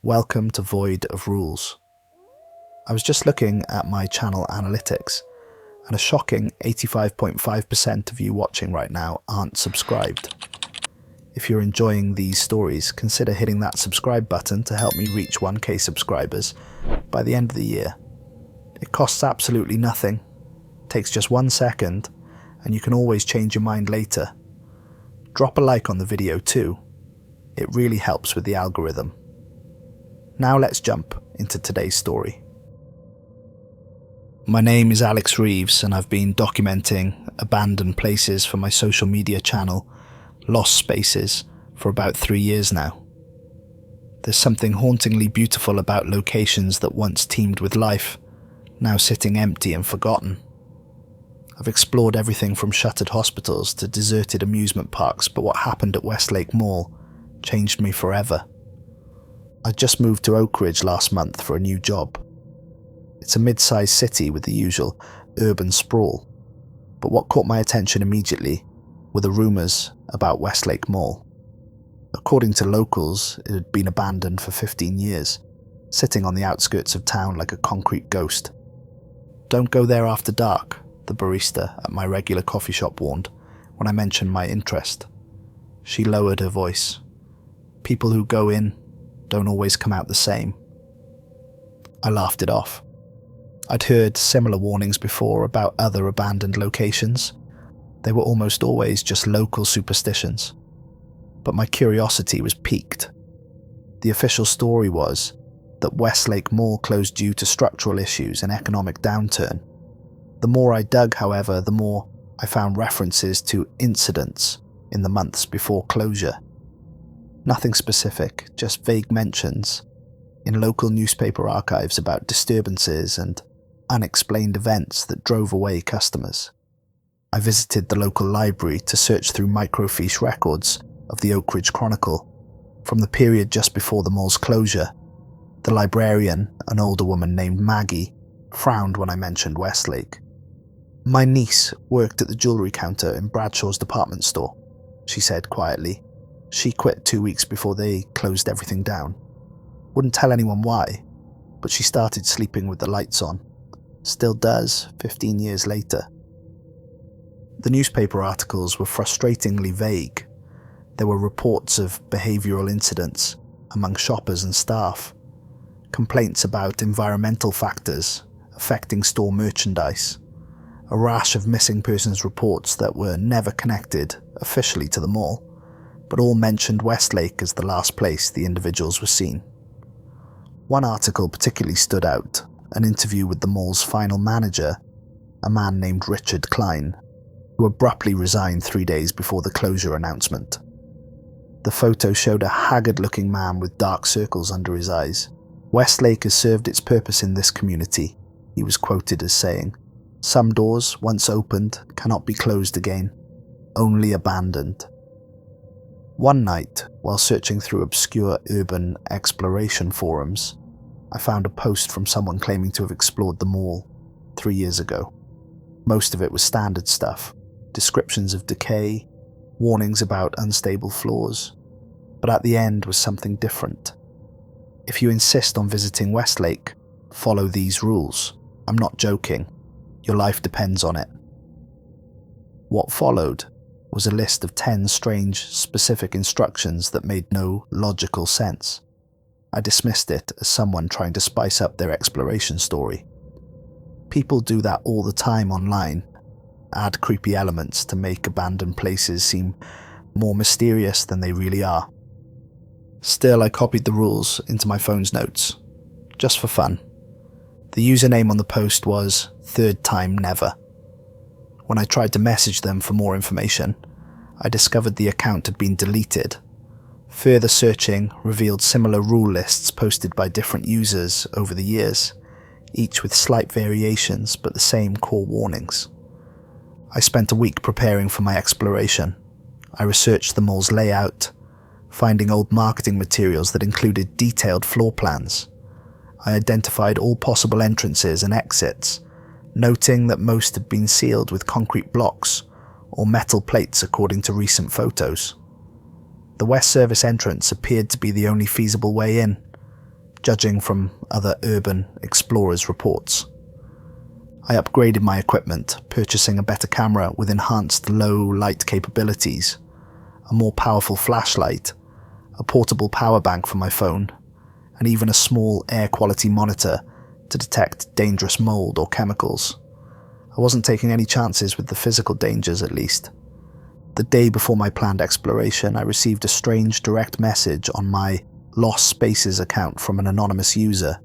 welcome to Void of Rules. I was just looking at my channel analytics, and a shocking 85.5% of you watching right now aren't subscribed. If you're enjoying these stories, consider hitting that subscribe button to help me reach 1k subscribers by the end of the year. It costs absolutely nothing, takes just 1 second, and you can always change your mind later. Drop a like on the video too. It really helps with the algorithm. Now let's jump into today's story. My name is Alex Reeves, and I've been documenting abandoned places for my social media channel, Lost Spaces, for about 3 years now. There's something hauntingly beautiful about locations that once teemed with life, now sitting empty and forgotten. I've explored everything from shuttered hospitals to deserted amusement parks, but what happened at Westlake Mall changed me forever. I just moved to Oak Ridge last month for a new job. It's a mid-sized city with the usual urban sprawl, but what caught my attention immediately were the rumours about Westlake Mall. According to locals, it had been abandoned for 15 years, sitting on the outskirts of town like a concrete ghost. "Don't go there after dark," the barista at my regular coffee shop warned when I mentioned my interest. She lowered her voice. "People who go in don't always come out the same." I laughed it off. I'd heard similar warnings before about other abandoned locations. They were almost always just local superstitions. But my curiosity was piqued. The official story was that Westlake Mall closed due to structural issues and economic downturn. The more I dug, however, the more I found references to incidents in the months before closure. Nothing specific, just vague mentions in local newspaper archives about disturbances and unexplained events that drove away customers. I visited the local library to search through microfiche records of the Oak Ridge Chronicle from the period just before the mall's closure. The librarian, an older woman named Maggie, frowned when I mentioned Westlake. "My niece worked at the jewellery counter in Bradshaw's department store," she said quietly. "She quit 2 weeks before they closed everything down. Wouldn't tell anyone why, but she started sleeping with the lights on. Still does 15 years later." The newspaper articles were frustratingly vague. There were reports of behavioural incidents among shoppers and staff, complaints about environmental factors affecting store merchandise, a rash of missing persons reports that were never connected officially to the mall, but all mentioned Westlake as the last place the individuals were seen. One article particularly stood out, an interview with the mall's final manager, a man named Richard Klein, who abruptly resigned 3 days before the closure announcement. The photo showed a haggard-looking man with dark circles under his eyes. "Westlake has served its purpose in this community," he was quoted as saying. "Some doors, once opened, cannot be closed again, only abandoned." One night, while searching through obscure urban exploration forums, I found a post from someone claiming to have explored the mall 3 years ago. Most of it was standard stuff, descriptions of decay, warnings about unstable floors, but at the end was something different. "If you insist on visiting Westlake, follow these rules. I'm not joking. Your life depends on it." What followed was a list of 10 strange, specific instructions that made no logical sense. I dismissed it as someone trying to spice up their exploration story. People do that all the time online, add creepy elements to make abandoned places seem more mysterious than they really are. Still, I copied the rules into my phone's notes, just for fun. The username on the post was "Third Time Never." When I tried to message them for more information, I discovered the account had been deleted. Further searching revealed similar rule lists posted by different users over the years, each with slight variations but the same core warnings. I spent a week preparing for my exploration. I researched the mall's layout, finding old marketing materials that included detailed floor plans. I identified all possible entrances and exits, noting that most had been sealed with concrete blocks or metal plates according to recent photos. The West Service entrance appeared to be the only feasible way in, judging from other urban explorers' reports. I upgraded my equipment, purchasing a better camera with enhanced low light capabilities, a more powerful flashlight, a portable power bank for my phone, and even a small air quality monitor to detect dangerous mold or chemicals. I wasn't taking any chances with the physical dangers, at least. The day before my planned exploration, I received a strange direct message on my Lost Spaces account from an anonymous user.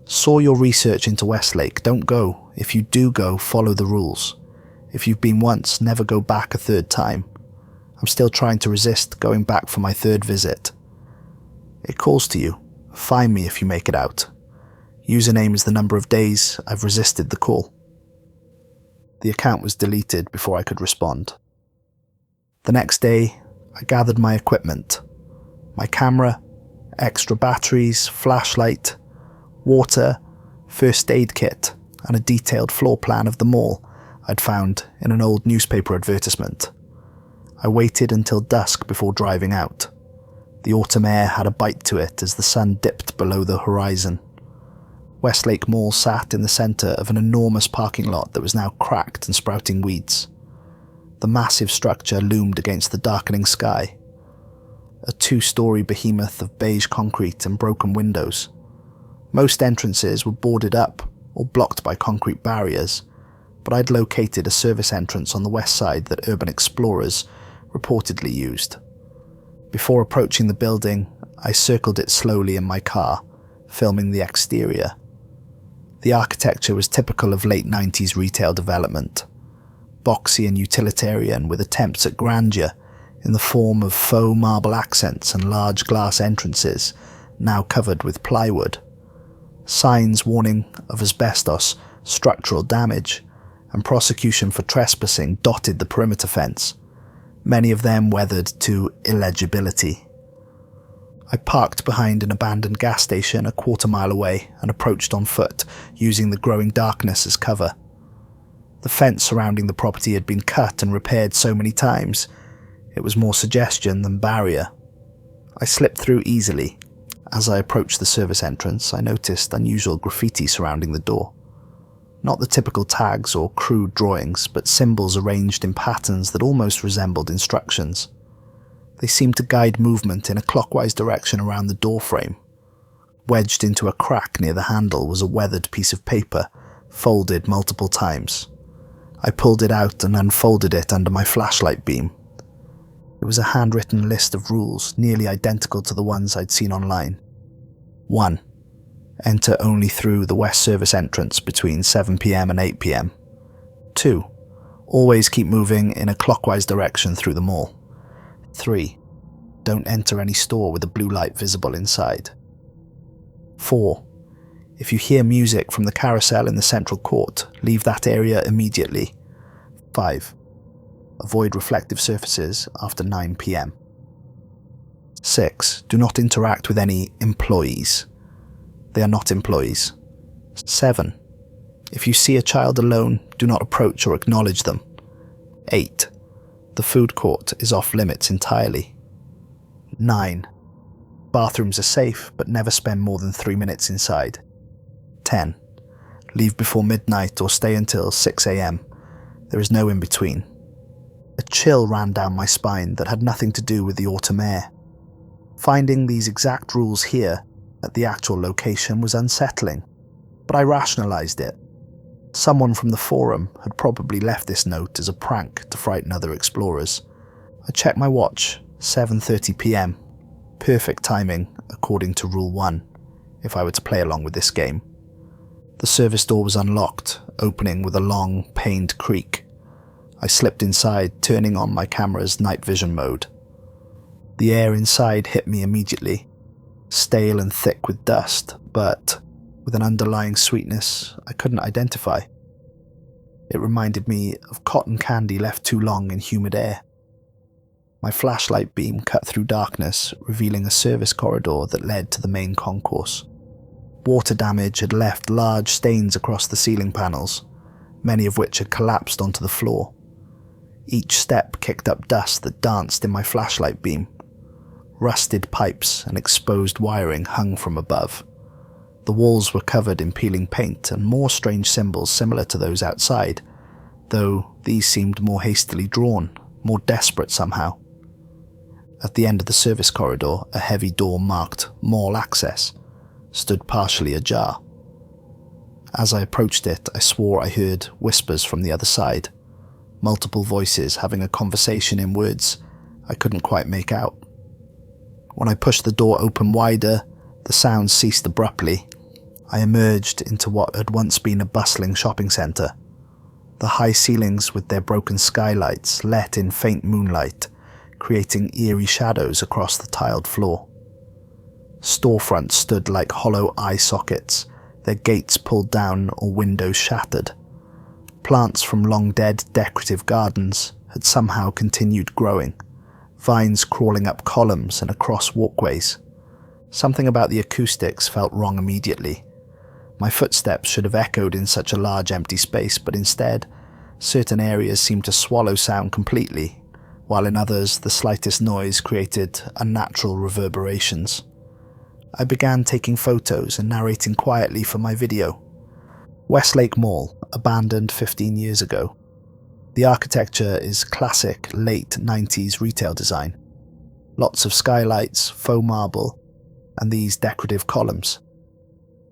Saw your research into Westlake, don't go. If you do go, follow the rules. If you've been once, never go back a third time. I'm still trying to resist going back for my third visit. It calls to you. Find me if you make it out. Username is the number of days I've resisted the call. The account was deleted before I could respond. The next day, I gathered my equipment. My camera, extra batteries, flashlight, water, first aid kit, and a detailed floor plan of the mall I'd found in an old newspaper advertisement. I waited until dusk before driving out. The autumn air had a bite to it as the sun dipped below the horizon. Westlake Mall sat in the centre of an enormous parking lot that was now cracked and sprouting weeds. The massive structure loomed against the darkening sky. A 2-story behemoth of beige concrete and broken windows. Most entrances were boarded up or blocked by concrete barriers, but I'd located a service entrance on the west side that urban explorers reportedly used. Before approaching the building, I circled it slowly in my car, filming the exterior. The architecture was typical of late 90s retail development, boxy and utilitarian with attempts at grandeur in the form of faux marble accents and large glass entrances now covered with plywood. Signs warning of asbestos, structural damage, and prosecution for trespassing dotted the perimeter fence, many of them weathered to illegibility. I parked behind an abandoned gas station a quarter-mile away and approached on foot, using the growing darkness as cover. The fence surrounding the property had been cut and repaired so many times, it was more suggestion than barrier. I slipped through easily. As I approached the service entrance, I noticed unusual graffiti surrounding the door. Not the typical tags or crude drawings, but symbols arranged in patterns that almost resembled instructions. They seemed to guide movement in a clockwise direction around the door frame. Wedged into a crack near the handle was a weathered piece of paper, folded multiple times. I pulled it out and unfolded it under my flashlight beam. It was a handwritten list of rules, nearly identical to the ones I'd seen online. 1. Enter only through the west service entrance between 7 p.m. and 8 p.m. 2. Always keep moving in a clockwise direction through the mall. 3. Don't enter any store with a blue light visible inside. 4. If you hear music from the carousel in the central court, leave that area immediately. 5. Avoid reflective surfaces after 9 p.m. 6. Do not interact with any employees. They are not employees. 7. If you see a child alone, do not approach or acknowledge them. 8. The food court is off limits entirely. 9. Bathrooms are safe, but never spend more than 3 minutes inside. 10. Leave before midnight or stay until 6 a.m. There is no in-between. A chill ran down my spine that had nothing to do with the autumn air. Finding these exact rules here, at the actual location, was unsettling, but I rationalized it. Someone from the forum had probably left this note as a prank to frighten other explorers. I checked my watch, 7:30 p.m. Perfect timing, according to Rule 1, if I were to play along with this game. The service door was unlocked, opening with a long, pained creak. I slipped inside, turning on my camera's night vision mode. The air inside hit me immediately, stale and thick with dust, but with an underlying sweetness I couldn't identify. It reminded me of cotton candy left too long in humid air. My flashlight beam cut through darkness, revealing a service corridor that led to the main concourse. Water damage had left large stains across the ceiling panels, many of which had collapsed onto the floor. Each step kicked up dust that danced in my flashlight beam. Rusted pipes and exposed wiring hung from above, The walls were covered in peeling paint and more strange symbols similar to those outside, though these seemed more hastily drawn, more desperate somehow. At the end of the service corridor, a heavy door marked Mall Access stood partially ajar. As I approached it, I swore I heard whispers from the other side, multiple voices having a conversation in words I couldn't quite make out. When I pushed the door open wider, the sounds ceased abruptly. I emerged into what had once been a bustling shopping centre. The high ceilings with their broken skylights let in faint moonlight, creating eerie shadows across the tiled floor. Storefronts stood like hollow eye sockets, their gates pulled down or windows shattered. Plants from long-dead decorative gardens had somehow continued growing, vines crawling up columns and across walkways. Something about the acoustics felt wrong immediately. My footsteps should have echoed in such a large empty space, but instead, certain areas seemed to swallow sound completely, while in others the slightest noise created unnatural reverberations. I began taking photos and narrating quietly for my video. Westlake Mall, abandoned 15 years ago. The architecture is classic late 90s retail design. Lots of skylights, faux marble, and these decorative columns.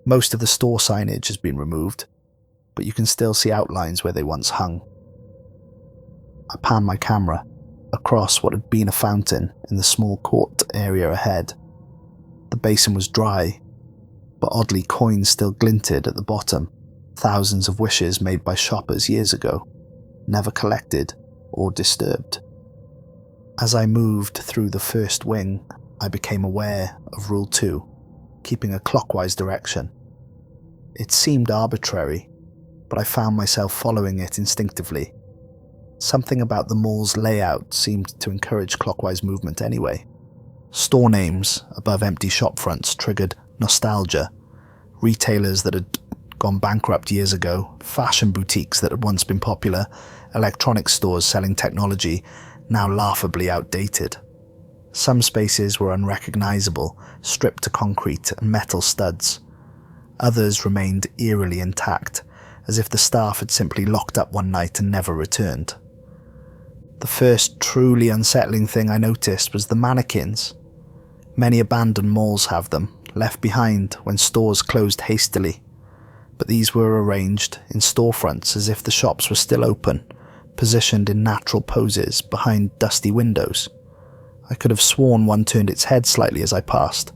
Most of the store signage has been removed, but you can still see outlines where they once hung. I panned my camera across what had been a fountain in the small court area ahead. The basin was dry, but oddly coins still glinted at the bottom, thousands of wishes made by shoppers years ago, never collected or disturbed. As I moved through the first wing, I became aware of Rule 2, keeping a clockwise direction. It seemed arbitrary, but I found myself following it instinctively. Something about the mall's layout seemed to encourage clockwise movement anyway. Store names above empty shop fronts triggered nostalgia. Retailers that had gone bankrupt years ago, fashion boutiques that had once been popular, electronics stores selling technology, now laughably outdated. Some spaces were unrecognizable, stripped to concrete and metal studs. Others remained eerily intact, as if the staff had simply locked up one night and never returned. The first truly unsettling thing I noticed was the mannequins. Many abandoned malls have them, left behind when stores closed hastily. But these were arranged in storefronts as if the shops were still open, positioned in natural poses behind dusty windows. I could have sworn one turned its head slightly as I passed.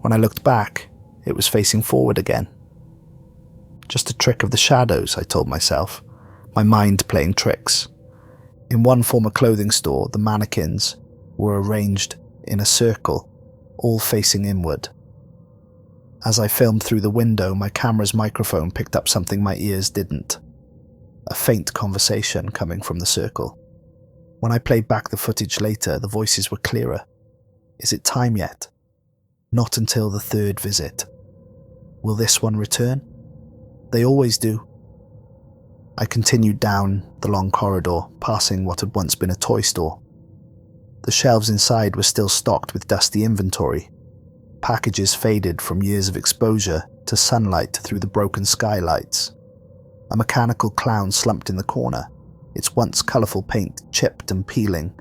When I looked back, it was facing forward again. Just a trick of the shadows, I told myself, my mind playing tricks. In one former clothing store, the mannequins were arranged in a circle, all facing inward. As I filmed through the window, my camera's microphone picked up something my ears didn't. A faint conversation coming from the circle. When I played back the footage later, the voices were clearer. Is it time yet? Not until the third visit. Will this one return? They always do. I continued down the long corridor, passing what had once been a toy store. The shelves inside were still stocked with dusty inventory. Packages faded from years of exposure to sunlight through the broken skylights. A mechanical clown slumped in the corner, its once colourful paint chipped and peeling.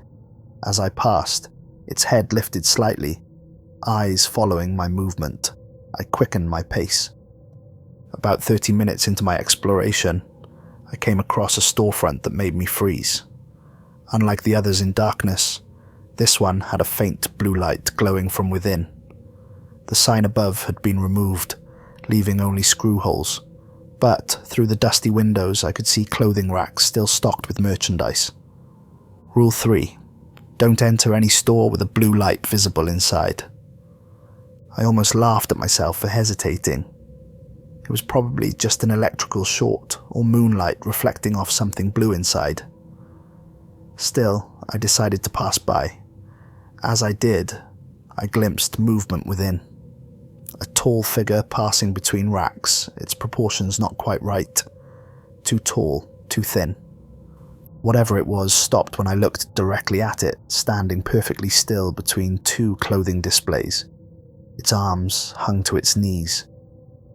As I passed, its head lifted slightly, eyes following my movement. I quickened my pace. About 30 minutes into my exploration, I came across a storefront that made me freeze. Unlike the others in darkness, this one had a faint blue light glowing from within. The sign above had been removed, leaving only screw holes, but through the dusty windows I could see clothing racks still stocked with merchandise. Rule 3. Don't enter any store with a blue light visible inside. I almost laughed at myself for hesitating. It was probably just an electrical short or moonlight reflecting off something blue inside. Still, I decided to pass by. As I did, I glimpsed movement within. A tall figure passing between racks, its proportions not quite right. Too tall, too thin. Whatever it was stopped when I looked directly at it, standing perfectly still between two clothing displays. Its arms hung to its knees.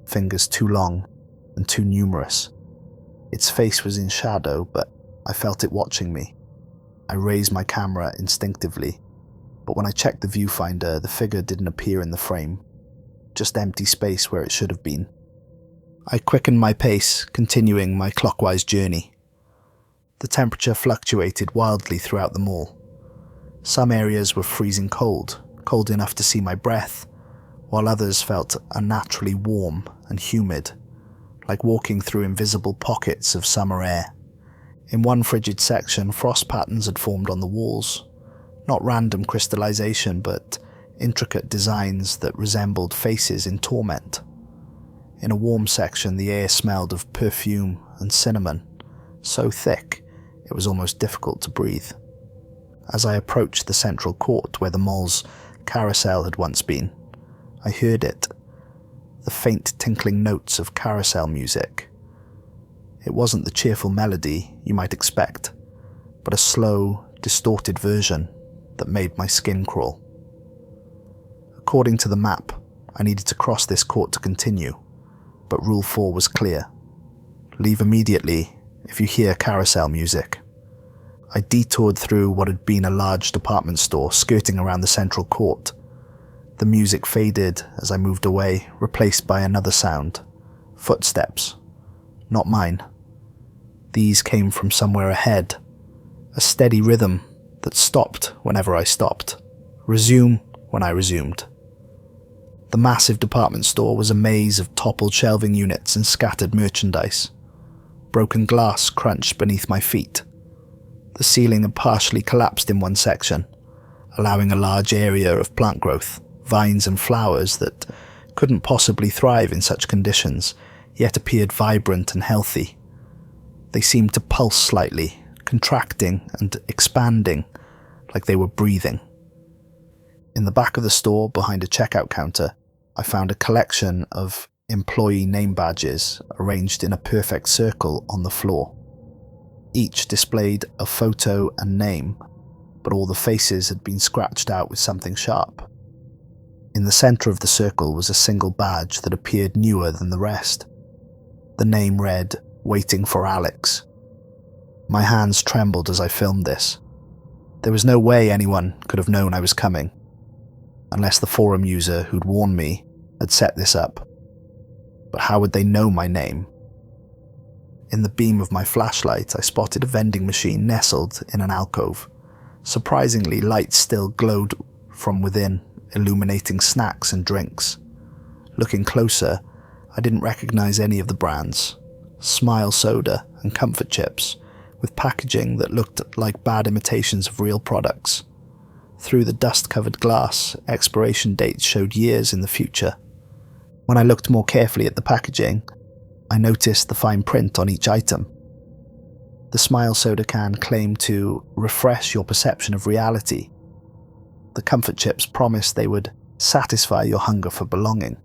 fingers too long and too numerous. Its face was in shadow, but I felt it watching me. I raised my camera instinctively, but when I checked the viewfinder, the figure didn't appear in the frame, just empty space where it should have been. I quickened my pace, continuing my clockwise journey. The temperature fluctuated wildly throughout the mall. Some areas were freezing cold, cold enough to see my breath, while others felt unnaturally warm and humid, like walking through invisible pockets of summer air. In one frigid section, frost patterns had formed on the walls, not random crystallization, but intricate designs that resembled faces in torment. In a warm section, the air smelled of perfume and cinnamon, so thick it was almost difficult to breathe. As I approached the central court where the mall's carousel had once been, I heard it, the faint tinkling notes of carousel music. It wasn't the cheerful melody you might expect, but a slow, distorted version that made my skin crawl. According to the map, I needed to cross this court to continue, but Rule 4 was clear. Leave immediately if you hear carousel music. I detoured through what had been a large department store, skirting around the central court. The music faded as I moved away, replaced by another sound. Footsteps. Not mine. These came from somewhere ahead. A steady rhythm that stopped whenever I stopped. Resume when I resumed. The massive department store was a maze of toppled shelving units and scattered merchandise. Broken glass crunched beneath my feet. The ceiling had partially collapsed in one section, allowing a large area of plant growth, vines and flowers that couldn't possibly thrive in such conditions, yet appeared vibrant and healthy. They seemed to pulse slightly, contracting and expanding, like they were breathing. In the back of the store, behind a checkout counter, I found a collection of employee name badges arranged in a perfect circle on the floor. Each displayed a photo and name, but all the faces had been scratched out with something sharp. In the center of the circle was a single badge that appeared newer than the rest. The name read, "Waiting for Alex." My hands trembled as I filmed this. There was no way anyone could have known I was coming, unless the forum user who'd warned me had set this up. But how would they know my name? In the beam of my flashlight, I spotted a vending machine nestled in an alcove. Surprisingly, lights still glowed from within, illuminating snacks and drinks. Looking closer, I didn't recognize any of the brands. Smile Soda and Comfort Chips, with packaging that looked like bad imitations of real products. Through the dust-covered glass, expiration dates showed years in the future. When I looked more carefully at the packaging, I noticed the fine print on each item. The Smile Soda can claimed to refresh your perception of reality. The Comfort Chips promised they would satisfy your hunger for belonging.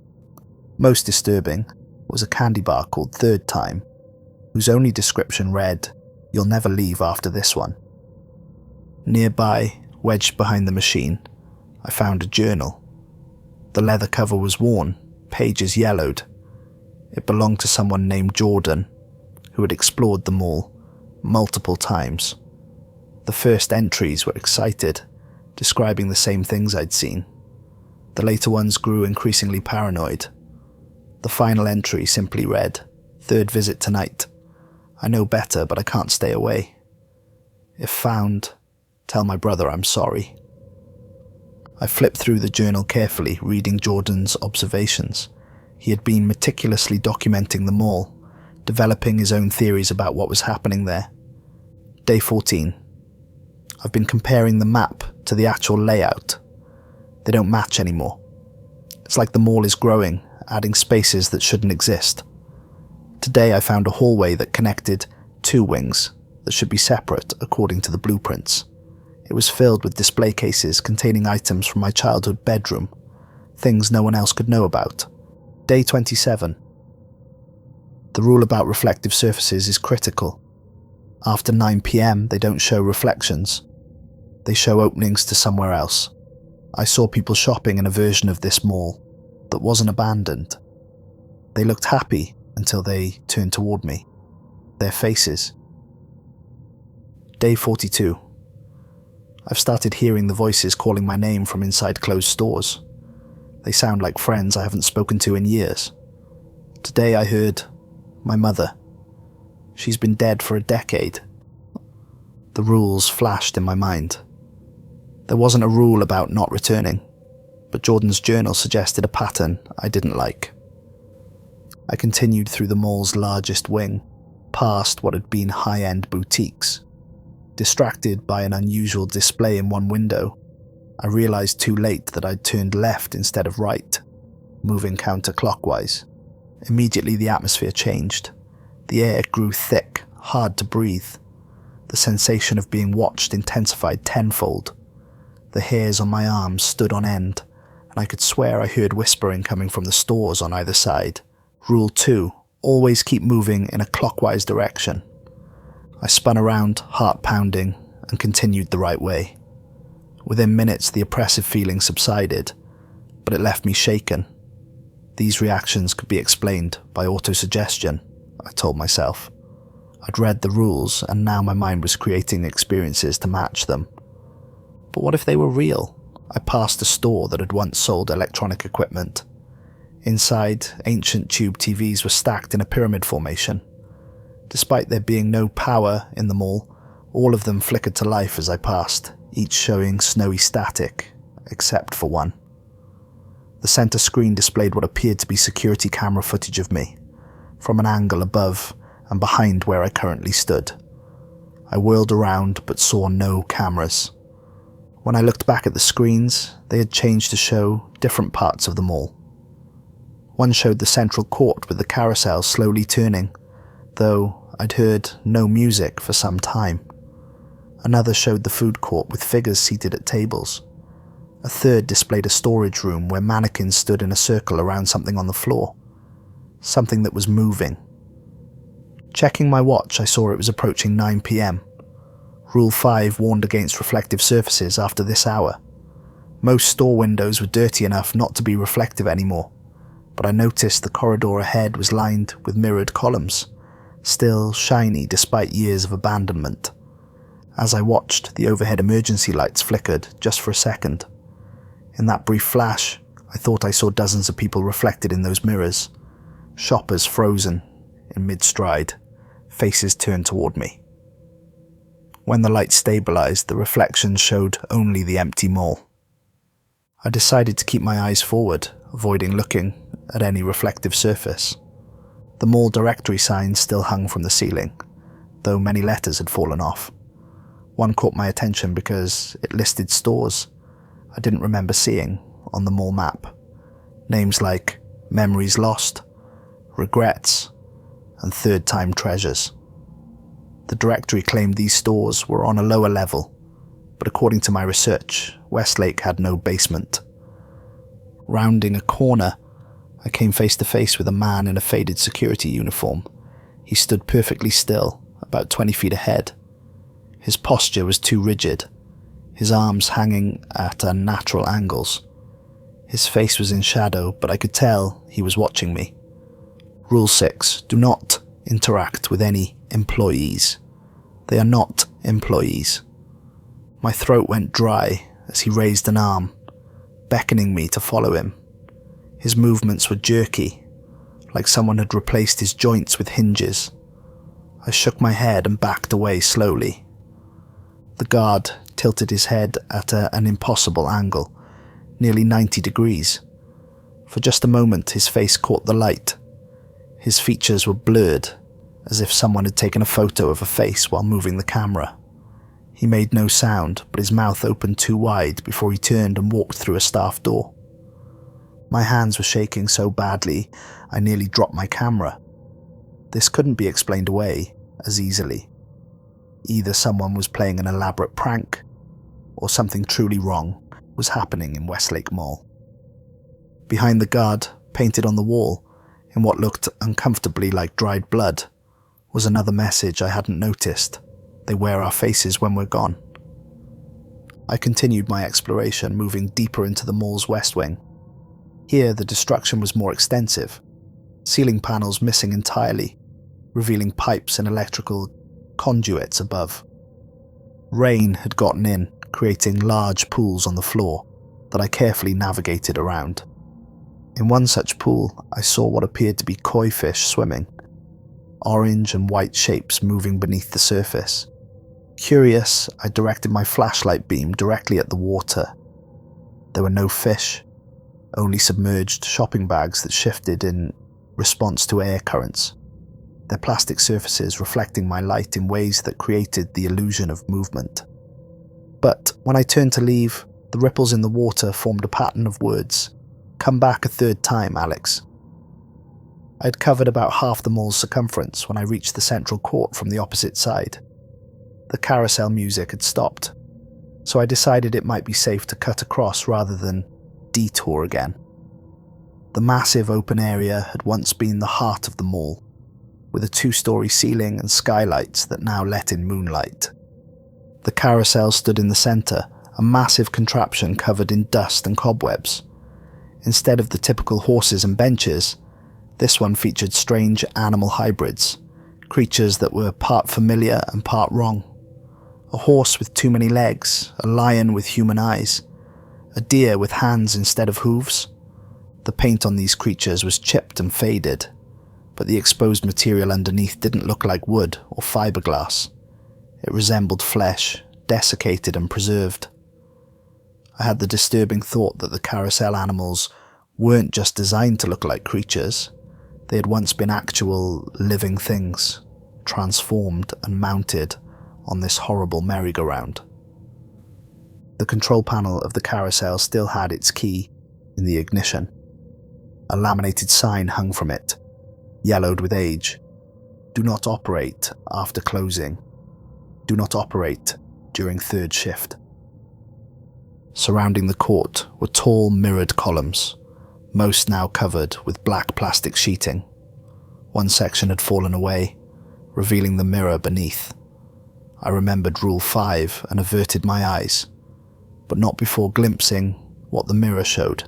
Most disturbing was a candy bar called Third Time, whose only description read, "You'll never leave after this one." Nearby, wedged behind the machine, I found a journal. The leather cover was worn, pages yellowed. It belonged to someone named Jordan, who had explored the mall multiple times. The first entries were excited, describing the same things I'd seen. The later ones grew increasingly paranoid. The final entry simply read, "Third visit tonight. I know better, but I can't stay away. If found, tell my brother I'm sorry." I flipped through the journal carefully, reading Jordan's observations. He had been meticulously documenting the mall, developing his own theories about what was happening there. Day 14. I've been comparing the map to the actual layout. They don't match anymore. It's like the mall is growing, adding spaces that shouldn't exist. Today I found a hallway that connected two wings that should be separate according to the blueprints. It was filled with display cases containing items from my childhood bedroom, things no one else could know about. Day 27. The rule about reflective surfaces is critical. After 9 PM, they don't show reflections. They show openings to somewhere else. I saw people shopping in a version of this mall that wasn't abandoned. They looked happy until they turned toward me. Their faces. Day 42. I've started hearing the voices calling my name from inside closed stores. They sound like friends I haven't spoken to in years. Today I heard my mother. She's been dead for a decade. The rules flashed in my mind. There wasn't a rule about not returning, but Jordan's journal suggested a pattern I didn't like. I continued through the mall's largest wing, past what had been high-end boutiques. Distracted by an unusual display in one window, I realized too late that I'd turned left instead of right, moving counterclockwise. Immediately the atmosphere changed. The air grew thick, hard to breathe. The sensation of being watched intensified tenfold. The hairs on my arms stood on end, and I could swear I heard whispering coming from the stores on either side. Rule 2, always keep moving in a clockwise direction. I spun around, heart pounding, and continued the right way. Within minutes, the oppressive feeling subsided, but it left me shaken. These reactions could be explained by autosuggestion, I told myself. I'd read the rules, and now my mind was creating experiences to match them. But what if they were real? I passed a store that had once sold electronic equipment. Inside, ancient tube TVs were stacked in a pyramid formation. Despite there being no power in the mall, all of them flickered to life as I passed, each showing snowy static, except for one. The center screen displayed what appeared to be security camera footage of me, from an angle above and behind where I currently stood. I whirled around but saw no cameras. When I looked back at the screens, they had changed to show different parts of the mall. One showed the central court with the carousel slowly turning, though I'd heard no music for some time. Another showed the food court with figures seated at tables. A third displayed a storage room where mannequins stood in a circle around something on the floor. Something that was moving. Checking my watch, I saw it was approaching 9 p.m. Rule 5 warned against reflective surfaces after this hour. Most store windows were dirty enough not to be reflective anymore, but I noticed the corridor ahead was lined with mirrored columns, still shiny despite years of abandonment. As I watched, the overhead emergency lights flickered just for a second. In that brief flash, I thought I saw dozens of people reflected in those mirrors. Shoppers frozen in mid-stride, faces turned toward me. When the light stabilized, the reflections showed only the empty mall. I decided to keep my eyes forward, avoiding looking at any reflective surface. The mall directory signs still hung from the ceiling, though many letters had fallen off. One caught my attention because it listed stores I didn't remember seeing on the mall map. Names like Memories Lost, Regrets, and Third Time Treasures. The directory claimed these stores were on a lower level, but according to my research, Westlake had no basement. Rounding a corner, I came face to face with a man in a faded security uniform. He stood perfectly still, about 20 feet ahead. His posture was too rigid, his arms hanging at unnatural angles. His face was in shadow, but I could tell he was watching me. Rule 6, do not interact with any employees. They are not employees. My throat went dry as he raised an arm, beckoning me to follow him. His movements were jerky, like someone had replaced his joints with hinges. I shook my head and backed away slowly. The guard tilted his head at an impossible angle, nearly 90 degrees. For just a moment his face caught the light. His features were blurred, as if someone had taken a photo of a face while moving the camera. He made no sound, but his mouth opened too wide before he turned and walked through a staff door. My hands were shaking so badly, I nearly dropped my camera. This couldn't be explained away as easily. Either someone was playing an elaborate prank, or something truly wrong was happening in Westlake Mall. Behind the guard, painted on the wall, in what looked uncomfortably like dried blood, was another message I hadn't noticed. They wear our faces when we're gone. I continued my exploration, moving deeper into the mall's west wing. Here, the destruction was more extensive. ceiling panels missing entirely, revealing pipes and electrical conduits above. Rain had gotten in, creating large pools on the floor that I carefully navigated around. In one such pool, I saw what appeared to be koi fish swimming, orange and white shapes moving beneath the surface. Curious, I directed my flashlight beam directly at the water. There were no fish, only submerged shopping bags that shifted in response to air currents, their plastic surfaces reflecting my light in ways that created the illusion of movement. But when I turned to leave, the ripples in the water formed a pattern of words. "Come back a third time, Alex." I had covered about half the mall's circumference when I reached the central court from the opposite side. The carousel music had stopped, so I decided it might be safe to cut across rather than detour again. The massive open area had once been the heart of the mall, with a 2-story ceiling and skylights that now let in moonlight. The carousel stood in the centre, a massive contraption covered in dust and cobwebs. Instead of the typical horses and benches, this one featured strange animal hybrids, creatures that were part familiar and part wrong. A horse with too many legs, a lion with human eyes, a deer with hands instead of hooves. The paint on these creatures was chipped and faded, but the exposed material underneath didn't look like wood or fiberglass. It resembled flesh, desiccated and preserved. I had the disturbing thought that the carousel animals weren't just designed to look like creatures. They had once been actual living things, transformed and mounted on this horrible merry-go-round. The control panel of the carousel still had its key in the ignition. A laminated sign hung from it, yellowed with age. "Do not operate after closing. Do not operate during third shift." Surrounding the court were tall mirrored columns, most now covered with black plastic sheeting. One section had fallen away, revealing the mirror beneath. I remembered Rule 5 and averted my eyes, but not before glimpsing what the mirror showed.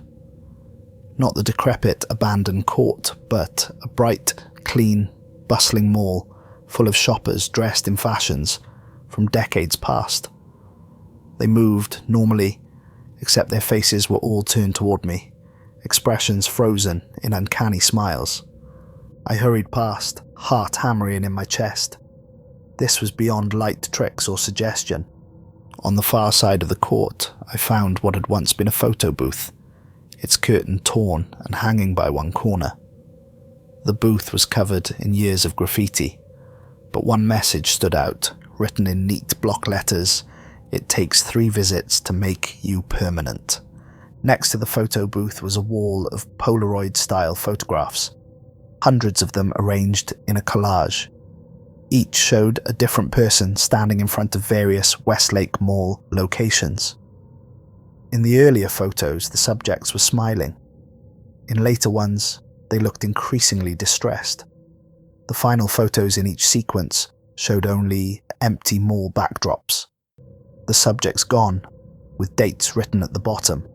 Not the decrepit, abandoned court, but a bright, clean, bustling mall full of shoppers dressed in fashions from decades past. They moved normally, except their faces were all turned toward me, expressions frozen in uncanny smiles. I hurried past, heart hammering in my chest. This was beyond light tricks or suggestion. On the far side of the court, I found what had once been a photo booth, its curtain torn and hanging by one corner. The booth was covered in years of graffiti, but one message stood out, written in neat block letters: "It takes 3 visits to make you permanent." Next to the photo booth was a wall of Polaroid-style photographs, hundreds of them arranged in a collage. Each showed a different person standing in front of various Westlake Mall locations. In the earlier photos, the subjects were smiling. In later ones, they looked increasingly distressed. The final photos in each sequence showed only empty mall backdrops. The subjects gone, with dates written at the bottom.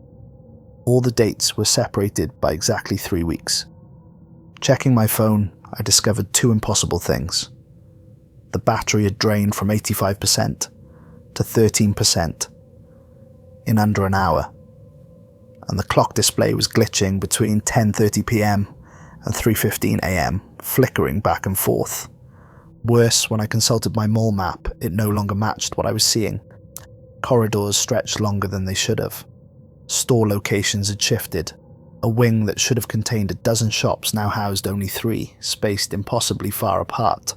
All the dates were separated by exactly 3 weeks. Checking my phone, I discovered 2 impossible things. The battery had drained from 85% to 13% in under an hour, and the clock display was glitching between 10:30 p.m. and 3:15 a.m., flickering back and forth. Worse, when I consulted my mall map, it no longer matched what I was seeing. Corridors stretched longer than they should have. Store locations had shifted. A wing that should have contained a dozen shops now housed only 3, spaced impossibly far apart.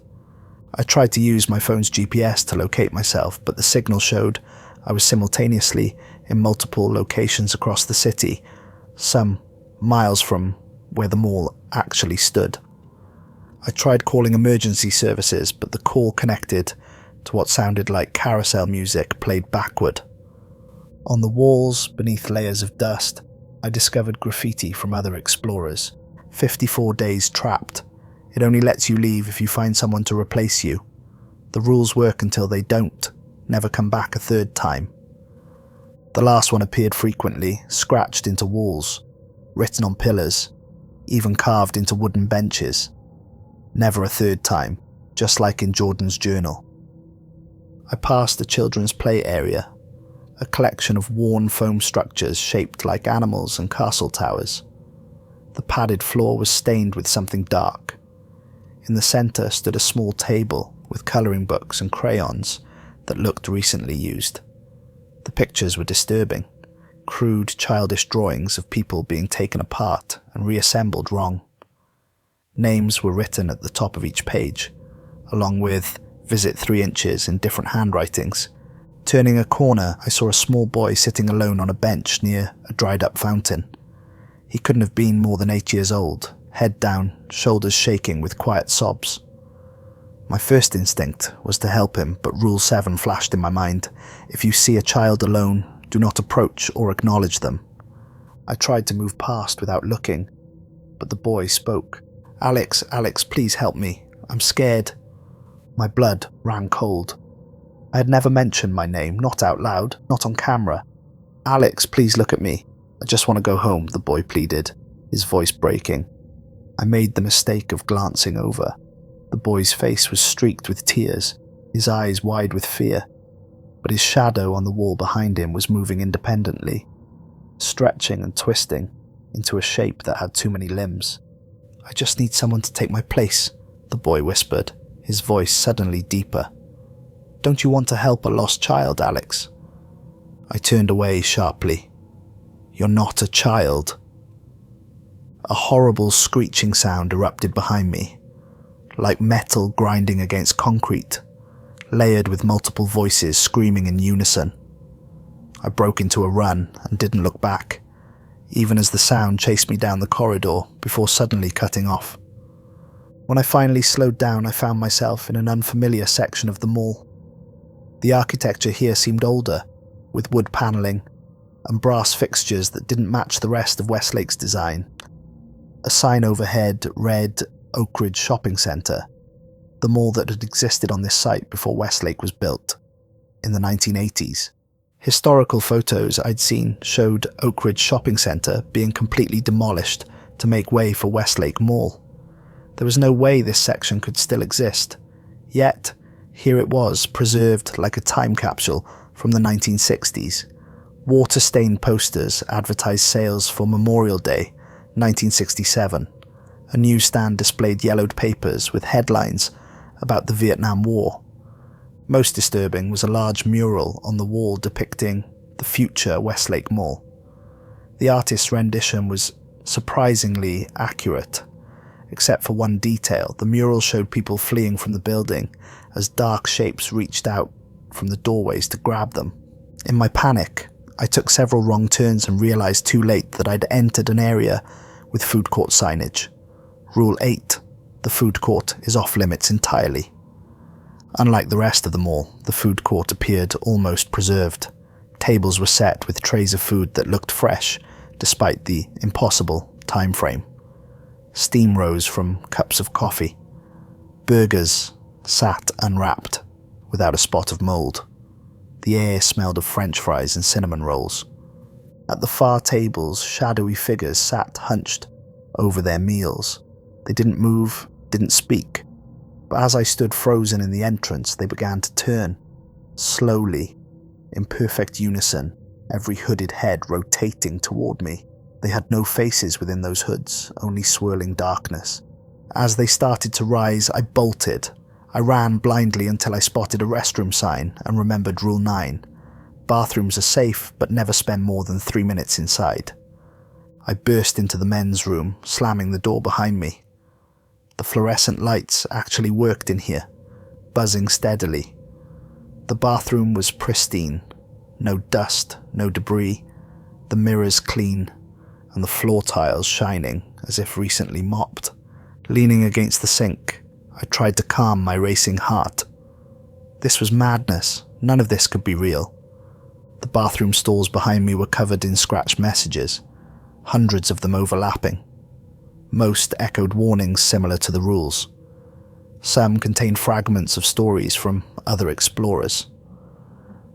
I tried to use my phone's GPS to locate myself, but the signal showed I was simultaneously in multiple locations across the city, some miles from where the mall actually stood. I tried calling emergency services, but the call connected to what sounded like carousel music played backward. On the walls, beneath layers of dust, I discovered graffiti from other explorers. 54 days trapped. It only lets you leave if you find someone to replace you. The rules work until they don't, never come back a third time. The last one appeared frequently, scratched into walls, written on pillars: even carved into wooden benches. Never a third time, just like in Jordan's journal. I passed the children's play area, a collection of worn foam structures shaped like animals and castle towers. The padded floor was stained with something dark. In the centre stood a small table with colouring books and crayons that looked recently used. The pictures were disturbing, crude, childish drawings of people being taken apart and reassembled wrong. Names were written at the top of each page, along with "Visit 3 inches" in different handwritings. Turning a corner, I saw a small boy sitting alone on a bench near a dried-up fountain. He couldn't have been more than 8 years old, head down, shoulders shaking with quiet sobs. My first instinct was to help him, but Rule 7 flashed in my mind. If you see a child alone, do not approach or acknowledge them. I tried to move past without looking, but the boy spoke. Alex, please help me. I'm scared." My blood ran cold. I had never mentioned my name, not out loud, not on camera. "Alex, please look at me. I just want to go home," the boy pleaded, his voice breaking. I made the mistake of glancing over. The boy's face was streaked with tears, his eyes wide with fear, but his shadow on the wall behind him was moving independently, stretching and twisting into a shape that had too many limbs. "I just need someone to take my place," the boy whispered, his voice suddenly deeper. "Don't you want to help a lost child, Alex?" I turned away sharply. "You're not a child." A horrible screeching sound erupted behind me, like metal grinding against concrete, layered with multiple voices screaming in unison. I broke into a run and didn't look back, even as the sound chased me down the corridor before suddenly cutting off. When I finally slowed down, I found myself in an unfamiliar section of the mall. The architecture here seemed older, with wood panelling and brass fixtures that didn't match the rest of Westlake's design. A sign overhead read Oak Ridge Shopping Centre, the mall that had existed on this site before Westlake was built, in the 1980s. Historical photos I'd seen showed Oak Ridge Shopping Centre being completely demolished to make way for Westlake Mall. There was no way this section could still exist. Yet, here it was, preserved like a time capsule from the 1960s. Water-stained posters advertised sales for Memorial Day, 1967. A newsstand displayed yellowed papers with headlines about the Vietnam War. Most disturbing was a large mural on the wall depicting the future Westlake Mall. The artist's rendition was surprisingly accurate, except for one detail. The mural showed people fleeing from the building as dark shapes reached out from the doorways to grab them. In my panic, I took several wrong turns and realized too late that I'd entered an area with food court signage. Rule 8. The food court is off limits entirely. Unlike the rest of the mall, the food court appeared almost preserved. Tables were set with trays of food that looked fresh, despite the impossible time frame. Steam rose from cups of coffee. Burgers sat unwrapped, without a spot of mould. The air smelled of French fries and cinnamon rolls. At the far tables, shadowy figures sat hunched over their meals. They didn't move, didn't speak. But as I stood frozen in the entrance, they began to turn, slowly, in perfect unison, every hooded head rotating toward me. They had no faces within those hoods, only swirling darkness. As they started to rise, I bolted. I ran blindly until I spotted a restroom sign and remembered Rule 9. Bathrooms are safe, but never spend more than 3 minutes inside. I burst into the men's room, slamming the door behind me. The fluorescent lights actually worked in here, buzzing steadily. The bathroom was pristine. No dust, no debris, the mirrors clean, and the floor tiles shining as if recently mopped. Leaning against the sink, I tried to calm my racing heart. This was madness. None of this could be real. The bathroom stalls behind me were covered in scratched messages, hundreds of them overlapping. Most echoed warnings similar to the rules. Some contained fragments of stories from other explorers.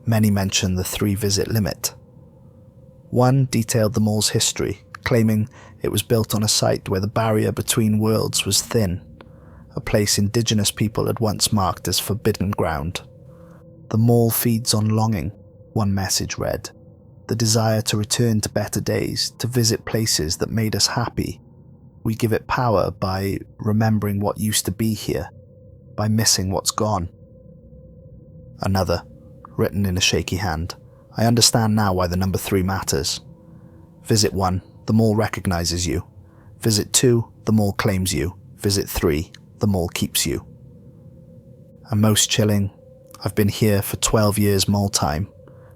Many mentioned the 3-visit limit. One detailed the mall's history, claiming It was built on a site where the barrier between worlds was thin, a place indigenous people had once marked as forbidden ground. The mall feeds on longing, one message read. The desire to return to better days, to visit places that made us happy. We give it power by remembering what used to be here, by missing what's gone. Another, written in a shaky hand. I understand now why the number 3 matters. Visit 1, the mall recognizes you. Visit 2, the mall claims you. Visit 3, the mall keeps you. And most chilling, I've been here for 12 years mall time.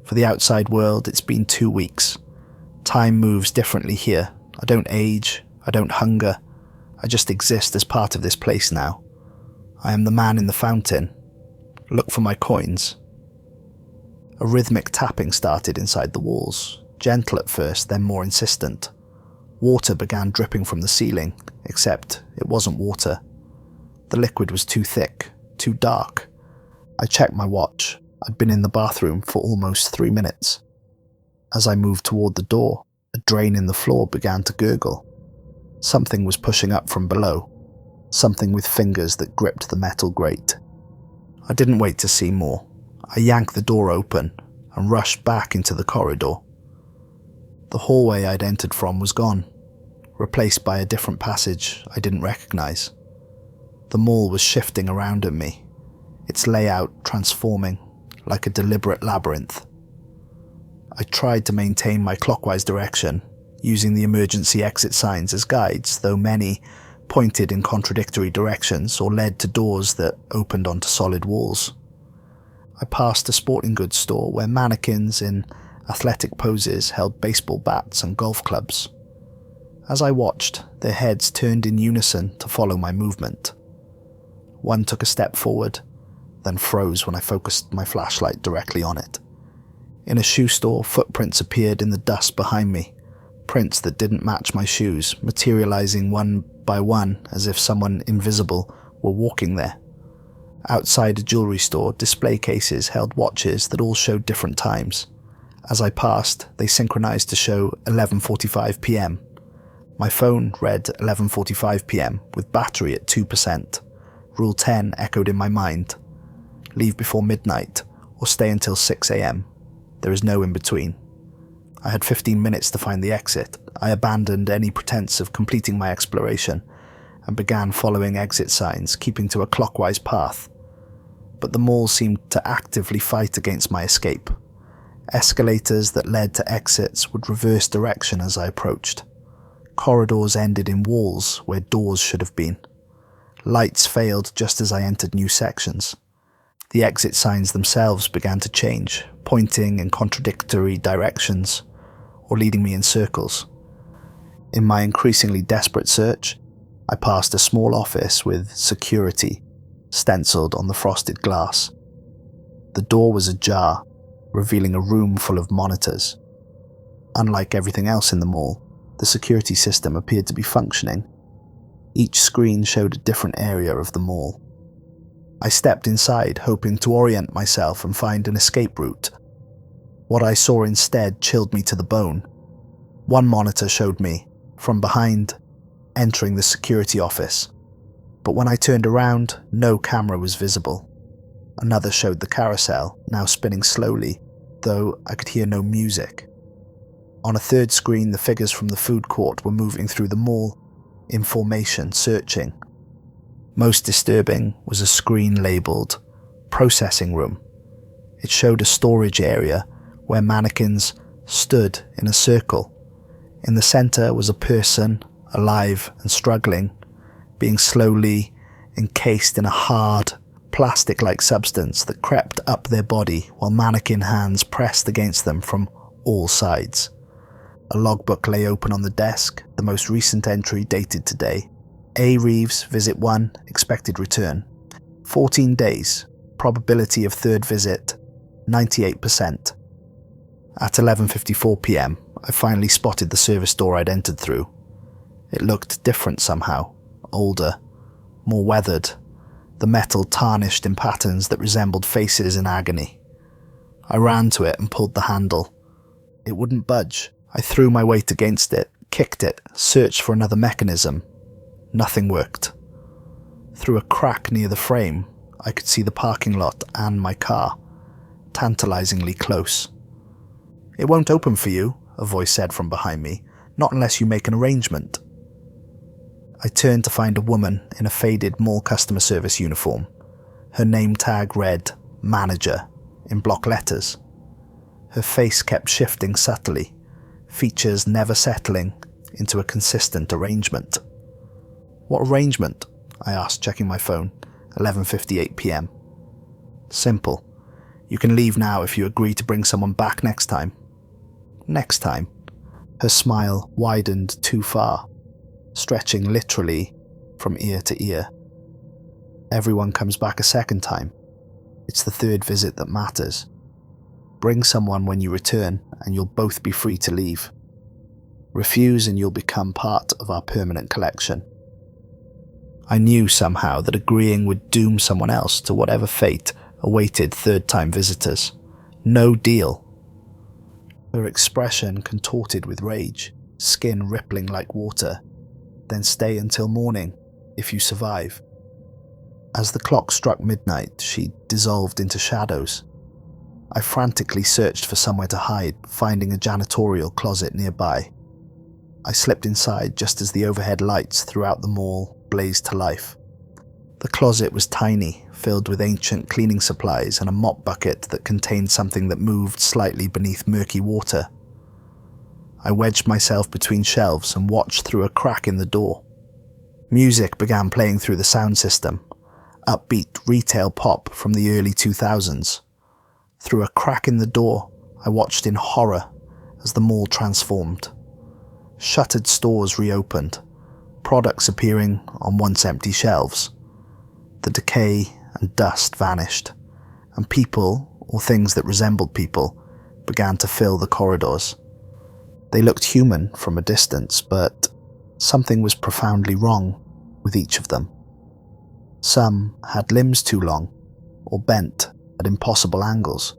For the outside world, it's been 2 weeks. Time moves differently here. I don't age, I don't hunger. I just exist as part of this place now. I am the man in the fountain. Look for my coins. A rhythmic tapping started inside the walls, gentle at first, then more insistent. Water began dripping from the ceiling, except it wasn't water. The liquid was too thick, too dark. I checked my watch. I'd been in the bathroom for almost 3 minutes. As I moved toward the door, a drain in the floor began to gurgle. Something was pushing up from below, something with fingers that gripped the metal grate. I didn't wait to see more. I yanked the door open and rushed back into the corridor. The hallway I'd entered from was gone, replaced by a different passage I didn't recognize. The mall was shifting around at me, its layout transforming like a deliberate labyrinth. I tried to maintain my clockwise direction, using the emergency exit signs as guides, though many pointed in contradictory directions or led to doors that opened onto solid walls. I passed a sporting goods store where mannequins in athletic poses held baseball bats and golf clubs. As I watched, their heads turned in unison to follow my movement. One took a step forward, then froze when I focused my flashlight directly on it. In a shoe store, footprints appeared in the dust behind me, prints that didn't match my shoes, materializing one by one as if someone invisible were walking there. Outside a jewelry store, display cases held watches that all showed different times. As I passed, they synchronized to show 11:45 p.m. My phone read 11:45 p.m. with battery at 2%. Rule 10 echoed in my mind. Leave before midnight or stay until 6 a.m. There is no in between. I had 15 minutes to find the exit. I abandoned any pretense of completing my exploration and began following exit signs, keeping to a clockwise path. But the mall seemed to actively fight against my escape. Escalators that led to exits would reverse direction as I approached. Corridors ended in walls where doors should have been. Lights failed just as I entered new sections. The exit signs themselves began to change, pointing in contradictory directions or leading me in circles. In my increasingly desperate search, I passed a small office with security stenciled on the frosted glass. The door was ajar, revealing a room full of monitors. Unlike everything else in the mall, the security system appeared to be functioning. Each screen showed a different area of the mall. I stepped inside, hoping to orient myself and find an escape route. What I saw instead chilled me to the bone. One monitor showed me, from behind, entering the security office. But when I turned around, no camera was visible. Another showed the carousel, now spinning slowly, though I could hear no music. On a third screen, the figures from the food court were moving through the mall, in formation, searching. Most disturbing was a screen labelled Processing Room. It showed a storage area where mannequins stood in a circle. In the centre was a person, alive and struggling, being slowly encased in a hard, plastic-like substance that crept up their body while mannequin hands pressed against them from all sides. A logbook lay open on the desk, the most recent entry dated today. A. Reeves, visit 1, expected return. 14 days, probability of third visit, 98%. At 11:54 p.m, I finally spotted the service door I'd entered through. It looked different somehow, older, more weathered, the metal tarnished in patterns that resembled faces in agony. I ran to it and pulled the handle. It wouldn't budge. I threw my weight against it, Kicked it, searched for another mechanism. Nothing worked. Through a crack near the frame, I could see the parking lot and my car, tantalizingly close. "It won't open for you," a voice said from behind me, "not unless you make an arrangement." I turned to find a woman in a faded mall customer service uniform. Her name tag read "Manager" in block letters. Her face kept shifting subtly, features never settling into a consistent arrangement. "What arrangement?" I asked, checking my phone, 11:58 p.m. "Simple. You can leave now if you agree to bring someone back next time." "Next time?" Her smile widened too far, stretching literally from ear to ear. "Everyone comes back a second time. It's the third visit that matters. Bring someone when you return and you'll both be free to leave. Refuse and you'll become part of our permanent collection." I knew somehow that agreeing would doom someone else to whatever fate awaited third-time visitors. No deal. Her expression contorted with rage, skin rippling like water. "Then stay until morning, if you survive." As the clock struck midnight, she dissolved into shadows. I frantically searched for somewhere to hide, finding a janitorial closet nearby. I slipped inside just as the overhead lights throughout the mall blazed to life. The closet was tiny, filled with ancient cleaning supplies and a mop bucket that contained something that moved slightly beneath murky water. I wedged myself between shelves and watched through a crack in the door. Music began playing through the sound system, upbeat retail pop from the early 2000s. Through a crack in the door, I watched in horror as the mall transformed. Shuttered stores reopened, products appearing on once empty shelves. The decay and dust vanished, and people, or things that resembled people, began to fill the corridors. They looked human from a distance, but something was profoundly wrong with each of them. Some had limbs too long, or bent at impossible angles.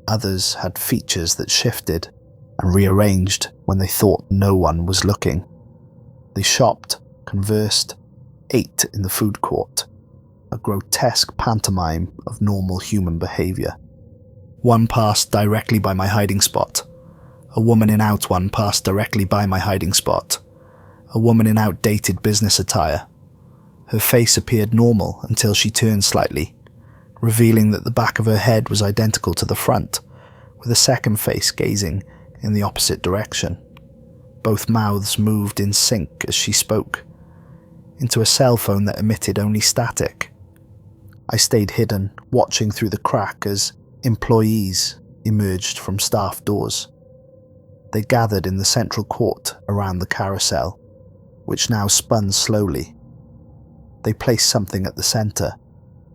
Others had features that shifted and rearranged when they thought no one was looking. They shopped, conversed, ate in the food court, a grotesque pantomime of normal human behavior. One passed directly by my hiding spot. A woman in one passed directly by my hiding spot. A woman in outdated business attire. Her face appeared normal until she turned slightly, revealing that the back of her head was identical to the front, with a second face gazing in the opposite direction. Both mouths moved in sync as she spoke, into a cell phone that emitted only static. I stayed hidden, watching through the crack as employees emerged from staff doors. They gathered in the central court around the carousel, which now spun slowly. They placed something at the center,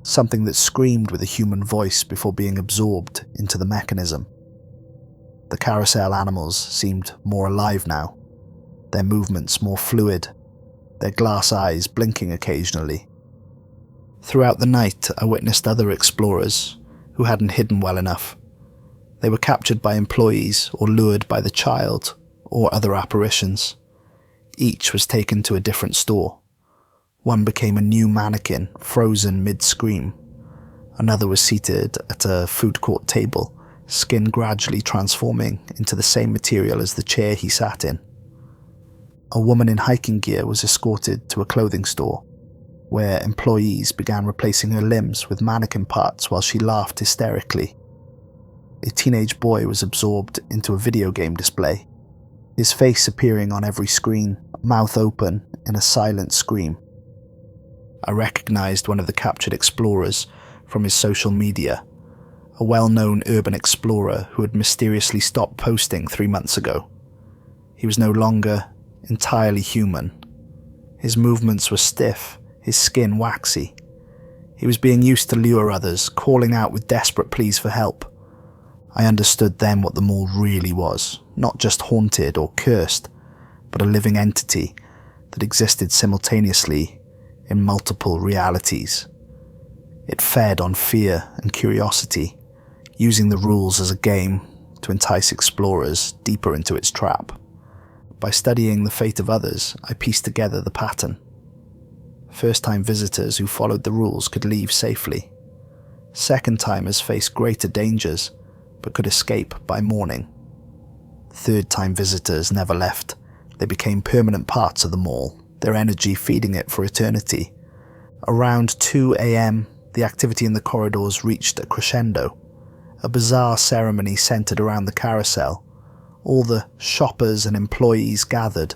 something that screamed with a human voice before being absorbed into the mechanism. The carousel animals seemed more alive now, their movements more fluid, their glass eyes blinking occasionally. Throughout the night, I witnessed other explorers who hadn't hidden well enough. They were captured by employees or lured by the child or other apparitions. Each was taken to a different store. One became a new mannequin, frozen mid-scream. Another was seated at a food court table, skin gradually transforming into the same material as the chair he sat in. A woman in hiking gear was escorted to a clothing store, where employees began replacing her limbs with mannequin parts while she laughed hysterically. A teenage boy was absorbed into a video game display, his face appearing on every screen, mouth open in a silent scream. I recognized one of the captured explorers from his social media, a well-known urban explorer who had mysteriously stopped posting 3 months ago. He was no longer entirely human. His movements were stiff, his skin waxy. He was being used to lure others, calling out with desperate pleas for help. I understood then what the mall really was, not just haunted or cursed, but a living entity that existed simultaneously in multiple realities. It fed on fear and curiosity, using the rules as a game to entice explorers deeper into its trap. By studying the fate of others, I pieced together the pattern. First-time visitors who followed the rules could leave safely. Second-timers faced greater dangers, but could escape by morning. Third-time visitors never left. They became permanent parts of the mall, their energy feeding it for eternity. Around 2 a.m., the activity in the corridors reached a crescendo. A bizarre ceremony centered around the carousel. All the shoppers and employees gathered,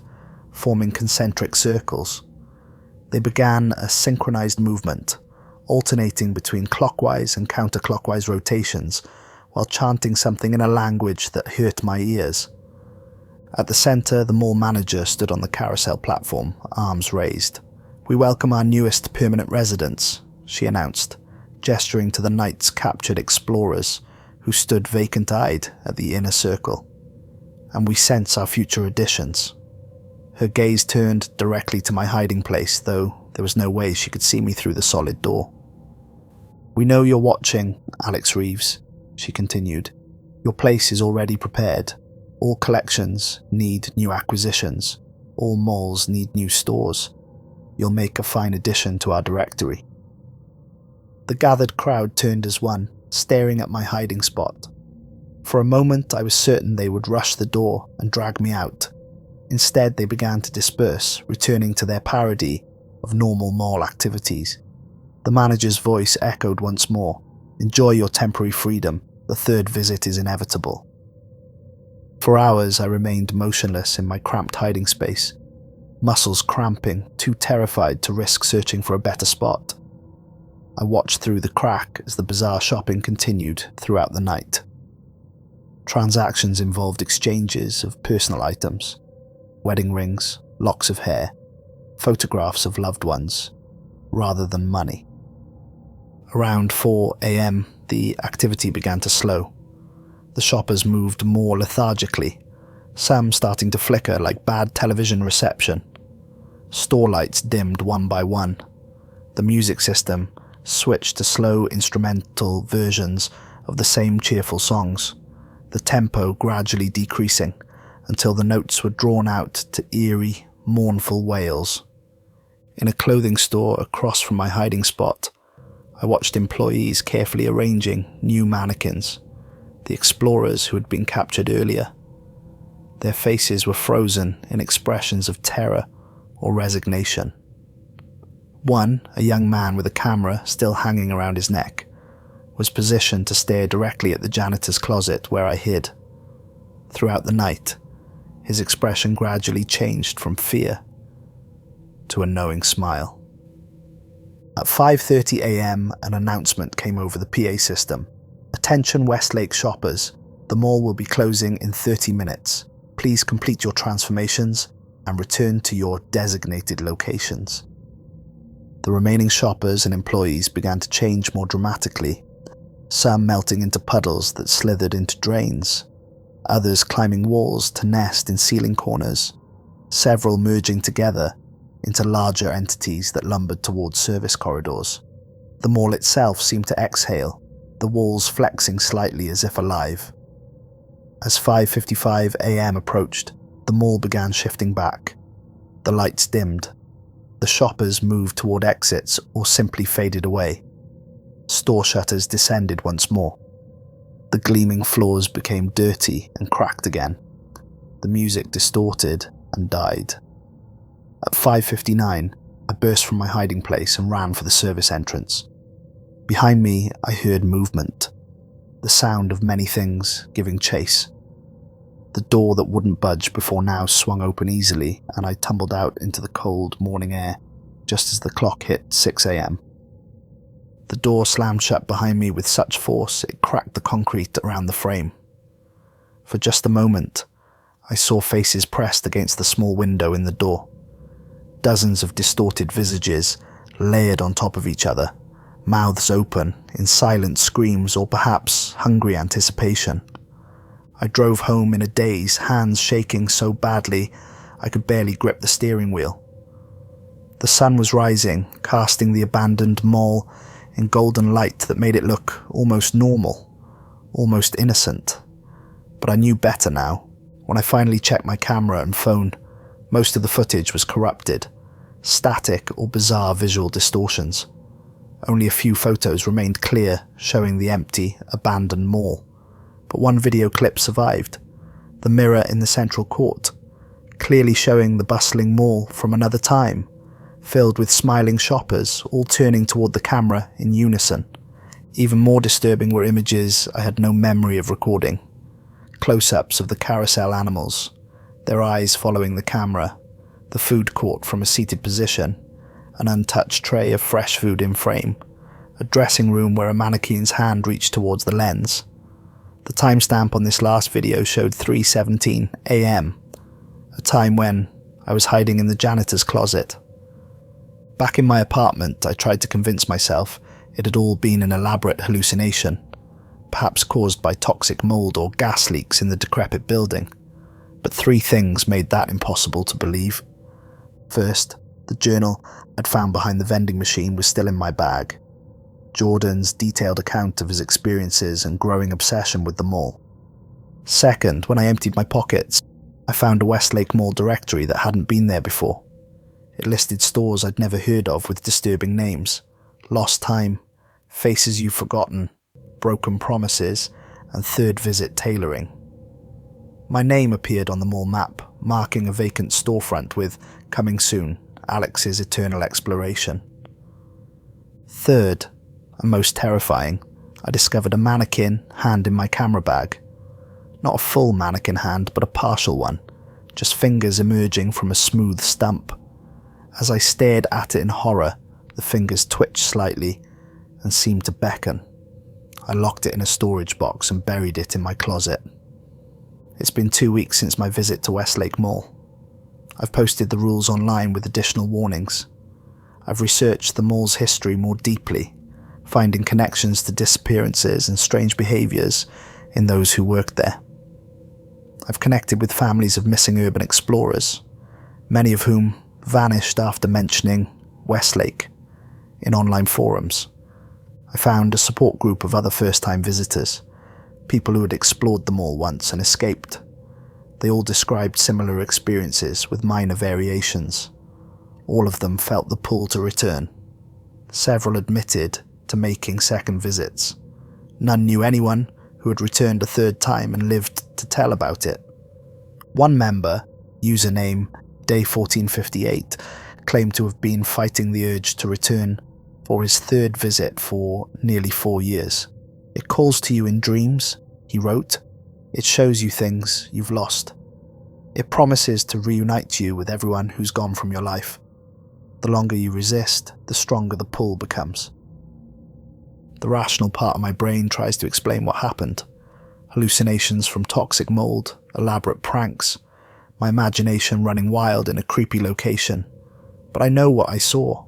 forming concentric circles. They began a synchronized movement, alternating between clockwise and counterclockwise rotations, while chanting something in a language that hurt my ears. At the center, the mall manager stood on the carousel platform, arms raised. "We welcome our newest permanent residents," she announced, gesturing to the night's captured explorers who stood vacant-eyed at the inner circle. "And we sense our future additions." Her gaze turned directly to my hiding place, though there was no way she could see me through the solid door. "We know you're watching, Alex Reeves," she continued. "Your place is already prepared. All collections need new acquisitions. All malls need new stores. You'll make a fine addition to our directory." The gathered crowd turned as one, staring at my hiding spot. For a moment, I was certain they would rush the door and drag me out. Instead, they began to disperse, returning to their parody of normal mall activities. The manager's voice echoed once more. "Enjoy your temporary freedom. The third visit is inevitable." For hours, I remained motionless in my cramped hiding space, muscles cramping, too terrified to risk searching for a better spot. I watched through the crack as the bizarre shopping continued throughout the night. Transactions involved exchanges of personal items, wedding rings, locks of hair, photographs of loved ones, rather than money. Around 4 a.m., the activity began to slow. The shoppers moved more lethargically, some starting to flicker like bad television reception. Store lights dimmed one by one. The music system switched to slow instrumental versions of the same cheerful songs, the tempo gradually decreasing until the notes were drawn out to eerie, mournful wails. In a clothing store across from my hiding spot, I watched employees carefully arranging new mannequins, the explorers who had been captured earlier. Their faces were frozen in expressions of terror or resignation. One, a young man with a camera still hanging around his neck, was positioned to stare directly at the janitor's closet where I hid. Throughout the night, his expression gradually changed from fear to a knowing smile. At 5:30 a.m., an announcement came over the PA system. "Attention Westlake shoppers, the mall will be closing in 30 minutes. Please complete your transformations and return to your designated locations." The remaining shoppers and employees began to change more dramatically, some melting into puddles that slithered into drains, others climbing walls to nest in ceiling corners, several merging together into larger entities that lumbered towards service corridors. The mall itself seemed to exhale, the walls flexing slightly as if alive. As 5:55 a.m. approached, the mall began shifting back. The lights dimmed. The shoppers moved toward exits or simply faded away. Store shutters descended once more. The gleaming floors became dirty and cracked again. The music distorted and died. At 5:59, I burst from my hiding place and ran for the service entrance. Behind me, I heard movement, the sound of many things giving chase. The door that wouldn't budge before now swung open easily, and I tumbled out into the cold morning air just as the clock hit 6 a.m. The door slammed shut behind me with such force it cracked the concrete around the frame. For just a moment, I saw faces pressed against the small window in the door. Dozens of distorted visages layered on top of each other, mouths open in silent screams or perhaps hungry anticipation. I drove home in a daze, hands shaking so badly I could barely grip the steering wheel. The sun was rising, casting the abandoned mall in golden light that made it look almost normal, almost innocent. But I knew better now. When I finally checked my camera and phone, most of the footage was corrupted, static or bizarre visual distortions. Only a few photos remained clear, showing the empty, abandoned mall. But one video clip survived, the mirror in the central court, clearly showing the bustling mall from another time, filled with smiling shoppers, all turning toward the camera in unison. Even more disturbing were images I had no memory of recording. Close-ups of the carousel animals, their eyes following the camera, the food court from a seated position, an untouched tray of fresh food in frame, a dressing room where a mannequin's hand reached towards the lens. The timestamp on this last video showed 3:17 AM, a time when I was hiding in the janitor's closet. Back in my apartment, I tried to convince myself it had all been an elaborate hallucination, perhaps caused by toxic mold or gas leaks in the decrepit building. But three things made that impossible to believe. First, the journal I'd found behind the vending machine was still in my bag. Jordan's detailed account of his experiences and growing obsession with the mall. Second, when I emptied my pockets, I found a Westlake Mall directory that hadn't been there before. It listed stores I'd never heard of with disturbing names: Lost Time, Faces You've Forgotten, Broken Promises, and Third Visit Tailoring. My name appeared on the mall map, marking a vacant storefront with "Coming Soon, Alex's Eternal Exploration." Third, and most terrifying, I discovered a mannequin hand in my camera bag. Not a full mannequin hand, but a partial one, just fingers emerging from a smooth stump. As I stared at it in horror, the fingers twitched slightly and seemed to beckon. I locked it in a storage box and buried it in my closet. It's been 2 weeks since my visit to Westlake Mall. I've posted the rules online with additional warnings. I've researched the mall's history more deeply, finding connections to disappearances and strange behaviours in those who worked there. I've connected with families of missing urban explorers, many of whom vanished after mentioning Westlake in online forums. I found a support group of other first-time visitors, people who had explored the mall once and escaped. They all described similar experiences with minor variations. All of them felt the pull to return. Several admitted to making second visits. None knew anyone who had returned a third time and lived to tell about it. One member, username Day1458, claimed to have been fighting the urge to return for his third visit for nearly 4 years. "It calls to you in dreams," he wrote. "It shows you things you've lost. It promises to reunite you with everyone who's gone from your life. The longer you resist, the stronger the pull becomes." The rational part of my brain tries to explain what happened. Hallucinations from toxic mold, elaborate pranks, my imagination running wild in a creepy location. But I know what I saw.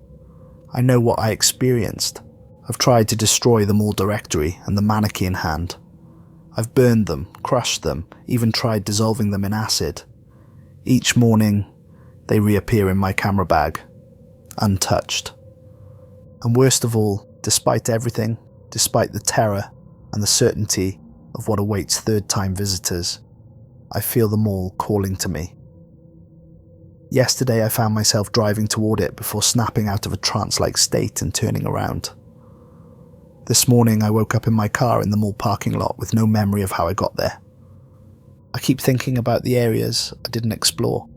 I know what I experienced. I've tried to destroy the mall directory and the mannequin hand. I've burned them, crushed them, even tried dissolving them in acid. Each morning, they reappear in my camera bag, untouched. And worst of all, despite everything, despite the terror and the certainty of what awaits third-time visitors, I feel the mall calling to me. Yesterday I found myself driving toward it before snapping out of a trance-like state and turning around. This morning I woke up in my car in the mall parking lot with no memory of how I got there. I keep thinking about the areas I didn't explore,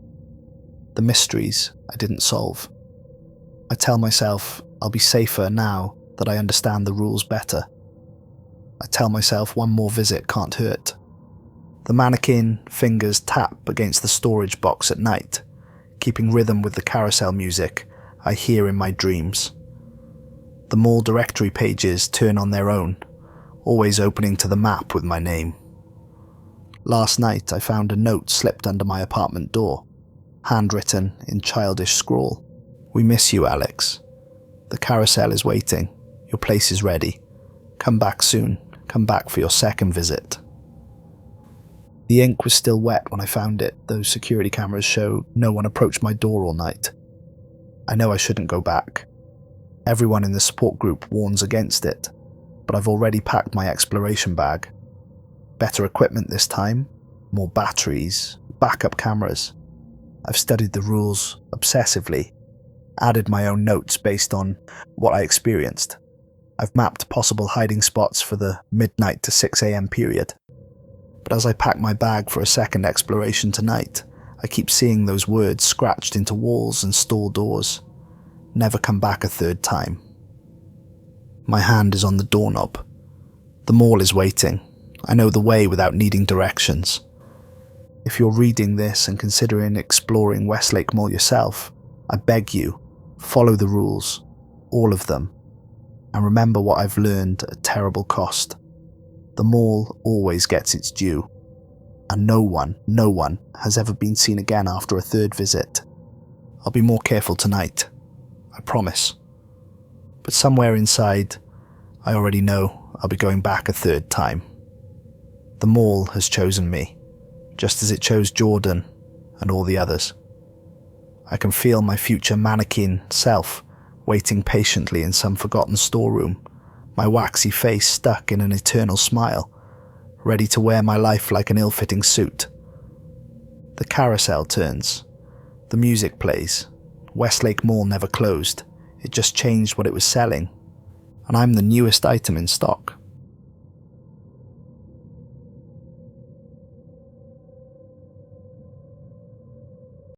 the mysteries I didn't solve. I tell myself I'll be safer now that I understand the rules better. I tell myself one more visit can't hurt. The mannequin fingers tap against the storage box at night, keeping rhythm with the carousel music I hear in my dreams. The mall directory pages turn on their own, always opening to the map with my name. Last night I found a note slipped under my apartment door, handwritten in childish scrawl. "We miss you, Alex. The carousel is waiting. Your place is ready. Come back soon. Come back for your second visit." The ink was still wet when I found it, though security cameras show no one approached my door all night. I know I shouldn't go back. Everyone in the support group warns against it, but I've already packed my exploration bag. Better equipment this time, more batteries, backup cameras. I've studied the rules obsessively, added my own notes based on what I experienced. I've mapped possible hiding spots for the midnight to 6 a.m. period. But as I pack my bag for a second exploration tonight, I keep seeing those words scratched into walls and store doors. Never come back a third time. My hand is on the doorknob. The mall is waiting. I know the way without needing directions. If you're reading this and considering exploring Westlake Mall yourself, I beg you, follow the rules, all of them, and remember what I've learned at terrible cost. The mall always gets its due, and no one has ever been seen again after a third visit. I'll be more careful tonight, I promise. But somewhere inside, I already know I'll be going back a third time. The mall has chosen me, just as it chose Jordan and all the others. I can feel my future mannequin self waiting patiently in some forgotten storeroom, my waxy face stuck in an eternal smile, ready to wear my life like an ill-fitting suit. The carousel turns. The music plays. Westlake Mall never closed. It just changed what it was selling. And I'm the newest item in stock.